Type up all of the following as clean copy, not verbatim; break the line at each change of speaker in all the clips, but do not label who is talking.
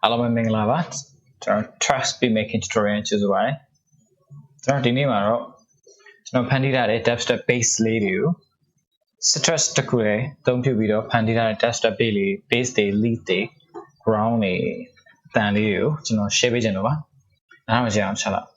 Alama Minglava, Trex be making tutorial choose why. Dinimaro, Pandita Dubstep bass lady. Sytrus Takure, don't you video Pandita Dubstep Bailey, bass day, lead day, Growl than you, Chevy Genova. Now I'm Chala.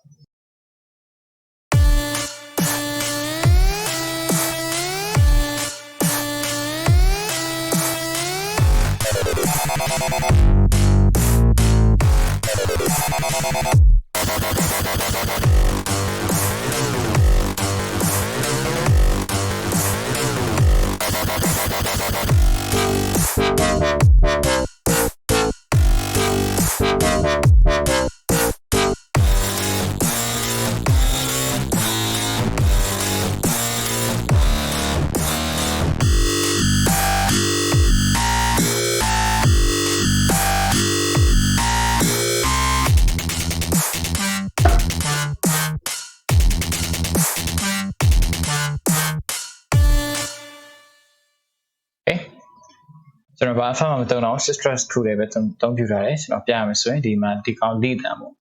So, about some of the Sytrus to the bottom, don't you rise? No, Piamis, the man, the count lead them.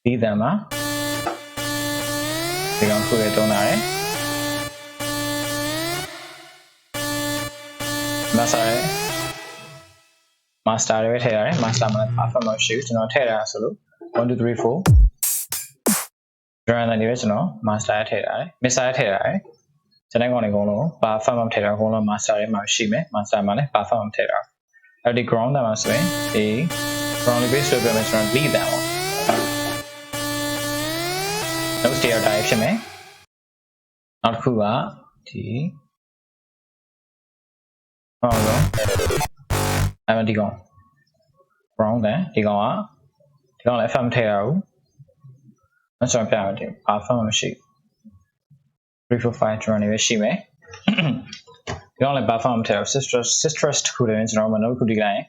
Lead them, huh? They don't put it on I. Master it here, master half a month shoot, not here, solo. 1, 2, 3, 4. During the original, master at here, miss at here. So I'm going to go by farm terror, hold master in my shime, master money, by farm terror. At the ground, I must say, the ground base of the lead down. No stereotype, shime. Not who are T. Oh, I'm a go. Wrong there, the go. The only farm terror. That's what I'm doing. I'll farm a sheep. 3, 4, 5 to run away. She may. The only buffer tail Sytrus to the instrument no good guy.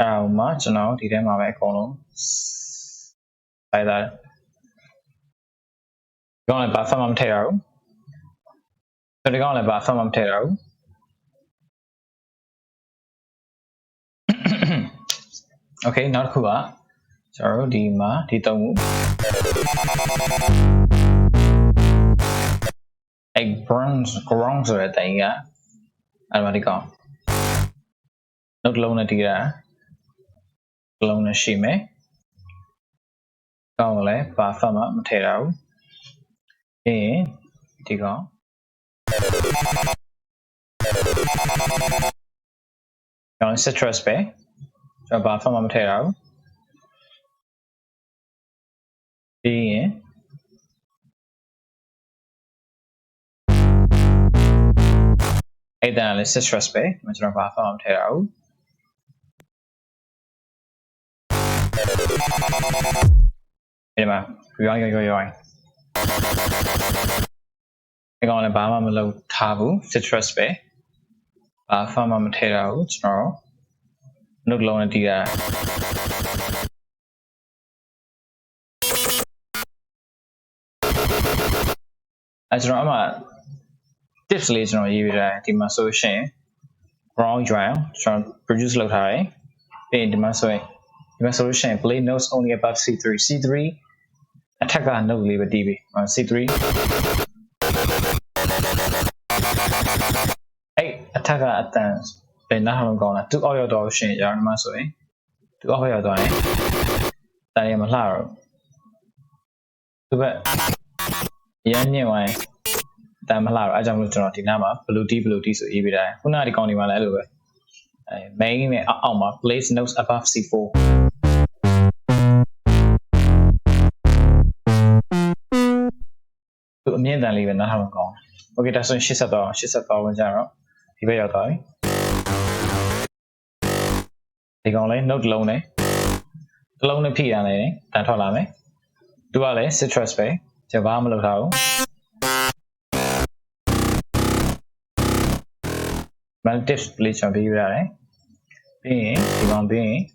How much now? The demo of column like that. The only buffer tail. So the only buffer tail. Okay, not cool. So the ma, the tongue. Egg bronze or a thing, yeah. I'm ready gone. Not alone at the alone as she may. Go away, Bafama, Matero. In Tigo. On Sytrus Bay. So Bafama Matero. In then let's Sytrus Bay, which are Bafama Matero. Anyway, we're going. We're going to Bama Malo Tabu, Sytrus Bay. Bafama Matero, Snarl. No glow in the as Rama tips leads on you the muscle shame. Wrong Growl, so produce low high. In the muscle. The muscle shame play notes only above C3. C3 attacker no leave a DB on C3. Hey, attacker at dance. They now gonna to all your dog shame yarn muscle. To all your dog. That am a laro. To bet. Yan way. Damn loud, I jump to Dinama, blue tea, so EB die. Who not the county while I do it? Main Alma place notes above C4. To me than leaving not having gone. Okay, that's when she's a dog when Jaro. He may die. The only note lonely. The lonely P and A, that all I may. Do I Sytrus Bay, Javamalo Tau. Tips please on be right. Being, being.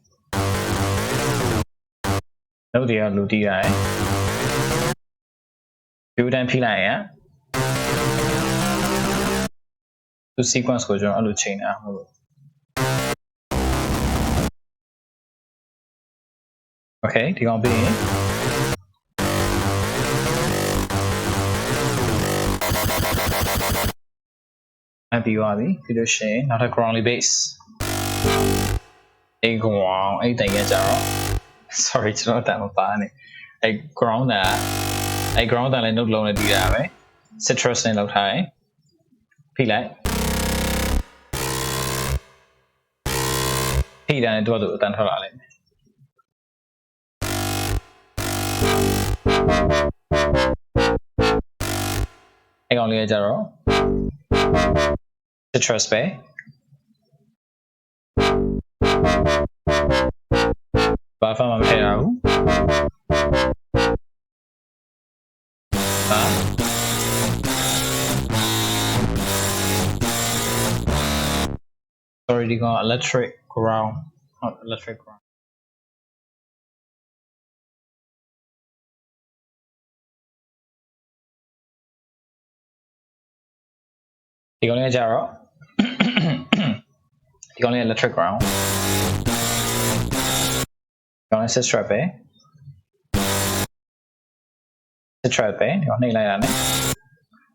No, dear Ludia. view တိုင်းဖိလိုက်ရင်သူ sequence ကိုကျွန်တော်အဲ့လိုချိန်တာဟုတ်လို့ Okay ဒီကောင်ပြီးရင်ပြီးသွားပြီပြီးလို့ရှိရင်နောက်ထပ် groundly base အဲ့ ground အဲ့တိုင်ရကြတော့ sorry ကျွန်တော်အတန်မပါနဲ့အဲ့ ground တာအဲ့ ground တာလည်း note လုံးနဲ့တည်တာပဲ Sytrus နဲ့လောက်ထားရင်ဖိလိုက်ဖိတာနဲ့တော့အတန်ထွက်လာလိမ့်မယ်အဲ့ကောင်လေးကကြတော့ Sytrus ပဲဘာမှမထည့်ရဘူးsorry ဒီကောင် electric ground not electric ground ဒီကောင်လေးကကြတော့ဒီကောင်လေး electric ground ဒီကောင်လေး Sytrus ပဲ Sytrus ပဲဒီကောင်နှိပ်လိုက်တာနဲ့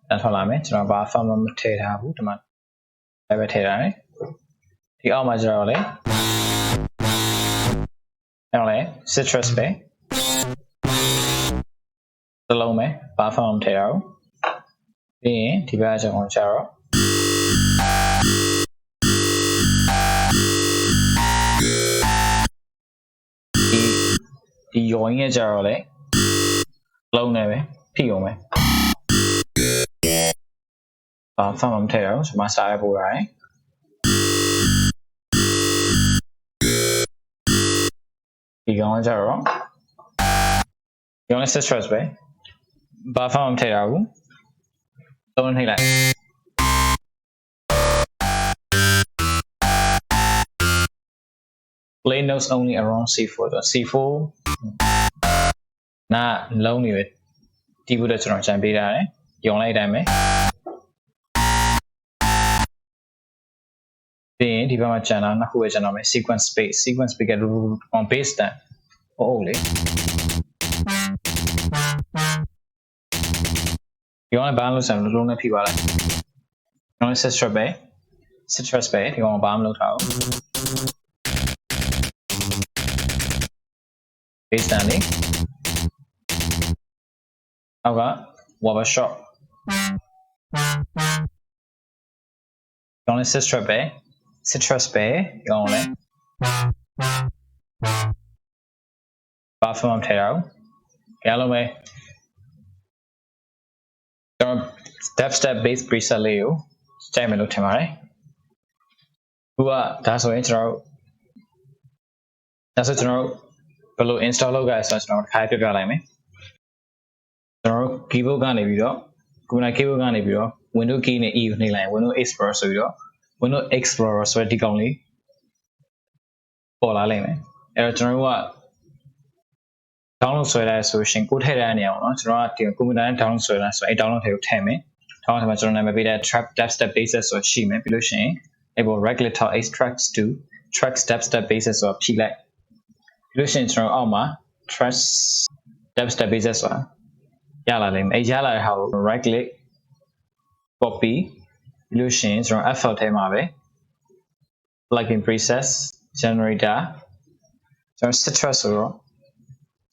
တန်းထွက်လာမယ်ကျွန်တော်ဘာမှမထည့်ထားဘူးဒီမှာလည်းပဲထည့်ထားတယ်ဒီအောက်မှာကျတော့လေအဲ့လေ Sytrus ပဲသလုံးပဲဘာမှမထည့်ရဘူးပြီးရင်ဒီဘက်ကကျတော့ဒီရောင်းရဲ့ကြတော့လေလုံးနေပဲဖိအောင်ပဲဘာမှမထည့်ရဘူးကျွန်မစားရပို့ရတယ်ဒီကောင်ကြတော့ဒီကောင် Sytrus ပဲဘာမှမထည့်ရဘူးသုံးနှိပ်လိုက်play notes only around C4 တော့ C4 နာလုံးနေပဲတီးဖို့တော့ကျွန်တော်ကြံပေးထားတယ်ယုံလိုက်တိုင်းပဲပြီးရင်ဒီဘက်မှာကျန်တာနှစ်ခုပဲကျန်တော့မယ် sequence space က on base တန်ဟုတ်လေဒီကောင်ကဘာလို့ဆန်လုံးနဲ့ဖိသွားလိုက်ဒီကောင် Sytrus ပဲဒီကောင်ကဘာမှမလုပ်ထားဘူး base တန်လေးနောက်က wobber shot ဒီကောင် Sytrus ပဲဒီကောင်လည်းဘာမှမထည့်ရဘူးကြလို့ပဲကျွန်တော် Dubstep base preset လေးကိုကြိုက်မယ်လို့ထင်ပါတယ်ခုကဒါဆိုရင်ကျွန်တော်ဘယ်လို install လုပ်ကြလဲဆိုတော့ကျွန်တော်တစ်ခါပြပြလိုက်မယ်ကျွန်တော် keyboard ကနေပြီးတော့ keyboard ကနေပြီးတော့ window key နဲ့ E ကိုနှိပ်လိုက်ရင် window explorer ဆိုပြီးတော့ window explorer ဆိုတဲ့ဒီကောင်လေးပေါ်လာလိမ့်မယ်အဲ့တော့ကျွန်တော်တို့က download ဆွဲလိုက်ဆိုရှင်ကိုထည့်တဲ့နေရာပေါ့နော်ကျွန်တော်ကဒီကွန်ပျူတာနဲ့ download ဆွဲလိုက်ဆိုအဲ့ download တွေကိုထည့်မယ်ထောင်းထဲမှာကျွန်တော်နာမည်ပေးတဲ့ Dubstep basis ဆိုရှိမယ်ပြီးလို့ရှိရင်အဲ့ပေါ် right click ထောက် extract to Trex Dubstep basis ဆိုဖြည့်လိုက်ပြီးလို့ရှိရင်ကျွန်တော်အောက်မှာ Trex Dubstep basis ဆိုတာရလာလိမ့်မယ်အဲ့ရလာတဲ့ဟာကို right click copy ပြီးလို့ရှိရင်ကျွန်တော် F5 ထဲမှာပဲ plugin presets generator ကျွန်တော် Sytrus ဆိုတော့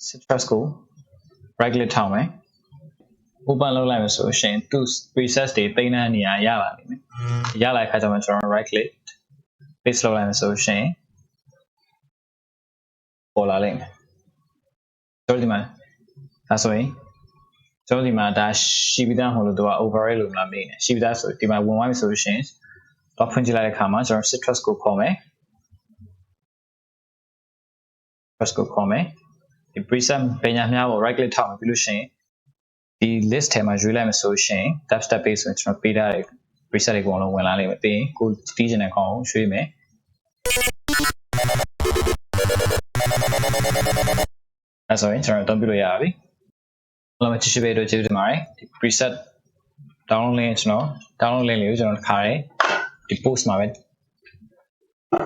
Sytrus ကို right click ထောက်မယ် open လုပ်လိုက်မယ်ဆိုရှင်သူ presets တွေတိန်းတဲ့နေရာရလာလိမ့်မယ်ရလာတဲ့အခါကျမှကျွန်တော် right click paste လုပ်လိုက်မယ်ဆိုရှင်ပေါ်လာလိမ့်မယ်ကျွန်တော်ဒီမှာဒါဆိုရင်ကျွန်တော်ဒီမှာဒါရှိပြီးသားမဟုတ်လို့သူက override လို့မလားမေးနေရှိပြီးသားဆိုဒီမှာဝင်သွားပြီဆိုရှင်တော့ဖွင့်ကြည့်လိုက်တဲ့အခါမှာကျွန်တော် Sytrus ကိုခေါ်မယ် ဒီ preset ပညာများကို right click ထောက်မယ်ပြီးလို့ရှိရင်ဒီ list ထဲမှာရွေးလိုက်မယ်ဆိုရှင် Dubstep base ဆိုရင်ကျွန်တော်ပေးထားတဲ့ preset တွေအကုန်လုံးဝင်လာလိမ့်မယ်ပြီးရင်ကိုတီးချင်တဲ့ကောင်ကိုရွေးမယ်အဲဆိုရင်ကျွန်တော်အသုံးပြုလို့ရပါပြီ အားလုံးပဲကြည့်ရှုပေးလို့ကျေးဇူးတင်ပါတယ်ဒီ preset download link ကျွန်တော် download link လေးကိုကျွန်တော်ခါရဲဒီ post မှာပဲ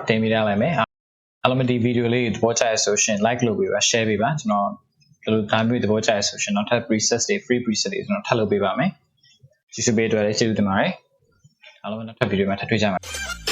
တင်ပေးထားလိုက်မယ်အားလုံးပဲဒီ video လေးသဘောကျရဆိုရှင် like လုပ်ပေးပါ share ပေးပါကျွန်တော်ဒီလိုဒါမျိုးသဘောကျရဆိုရှင်နောက်ထပ် preset တွေ free preset တွေကျွန်တော်ထပ်လုပ်ပေးပါမယ်ကြည့်ရှုပေးအတွက်လည်းကျေးဇူးတင်ပါတယ်အားလုံးပဲနောက်ထပ် video မှာထပ်တွေ့ကြပါမယ်